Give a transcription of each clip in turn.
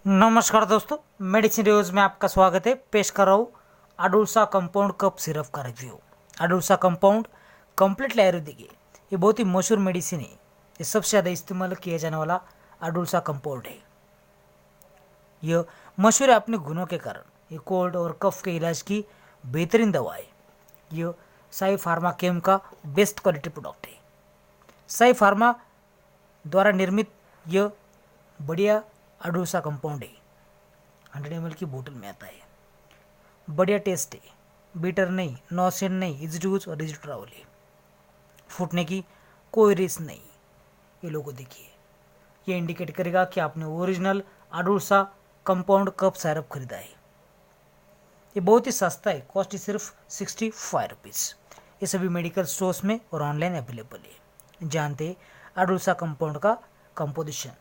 नमस्कार दोस्तों, medicine reviews में आपका स्वागत है। पेश कर रहा हूँ अडुलसा कंपाउंड कफ सिरप का रिव्यू। अडुलसा कंपाउंड कम्प्लीटली आयुर्वेदिक है। ये बहुत ही मशहूर मेडिसिन है। ये सबसे ज़्यादा इस्तेमाल किया जाने वाला अडुलसा कंपाउंड है। यह मशहूर है अपने गुणों के कारण। ये कोल्ड और कफ के इलाज की बेहतरीन दवा है। यह साई फार्मा केम का बेस्ट क्वालिटी प्रोडक्ट है। साई फार्मा द्वारा निर्मित यह बढ़िया अडुलसा कंपाउंड है। 100 ml की बोतल में आता है। बढ़िया टेस्ट है, बीटर नहीं, नौसेन नहीं, इजी टू यूज और इजी टू ट्रैवल है। फूटने की कोई रिस्क नहीं। ये लोगो देखिए, ये इंडिकेट करेगा कि आपने ओरिजिनल अडुलसा कंपाउंड कफ सिरप खरीदा है। ये बहुत ही सस्ता है, कॉस्ट सिर्फ 65 रुपीज़। ये सभी मेडिकल स्टोर्स में और ऑनलाइन अवेलेबल है। जानते हैं अडुलसा कंपाउंड का कंपोजिशन।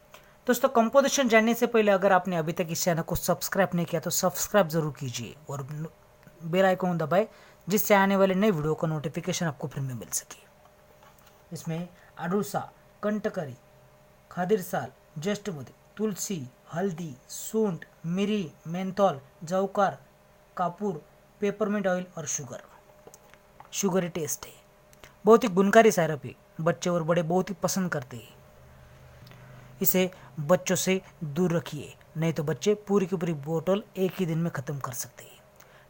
दोस्तों, कंपोजिशन जानने से पहले अगर आपने अभी तक इस चैनल को सब्सक्राइब नहीं किया तो सब्सक्राइब जरूर कीजिए और बेल आइकन दबाएं, जिससे आने वाले नए वीडियो का नोटिफिकेशन आपको फ्री में मिल सके। इसमें अडुलसा, कंटकरी, खादिरसाल, जस्टमुदी, तुलसी, हल्दी, सूंठ, मिरी, मेंथोल, जवकार, कापूर, पेपरमिंट ऑयल और शुगर टेस्ट है। बहुत ही गुणकारी सिरप है। बच्चे और बड़े बहुत ही पसंद करते हैं। इसे बच्चों से दूर रखिए, नहीं तो बच्चे पूरी की पूरी बोतल एक ही दिन में ख़त्म कर सकते हैं।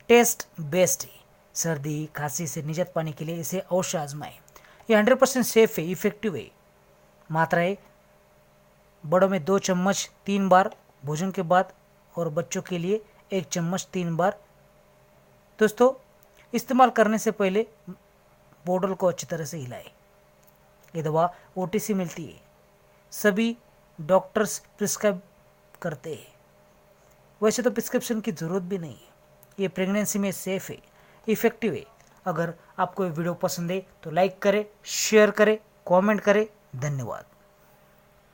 टेस्ट बेस्ट है। सर्दी खांसी से निजात पाने के लिए इसे अवश्य आजमाएं। ये 100% सेफ है, इफेक्टिव है। मात्राएं बड़ों में 2 चम्मच 3 बार भोजन के बाद और बच्चों के लिए 1 चम्मच 3 बार। दोस्तों, इस्तेमाल करने से पहले बोतल को अच्छी तरह से हिलाएं। ये दवा OTC मिलती है। सभी डॉक्टर्स प्रिस्क्राइब करते हैं। वैसे तो प्रिस्क्रिप्शन की ज़रूरत भी नहीं है। ये प्रेगनेंसी में सेफ है, इफेक्टिव है। अगर आपको ये वीडियो पसंद है तो लाइक करें, शेयर करें, कमेंट करें। धन्यवाद।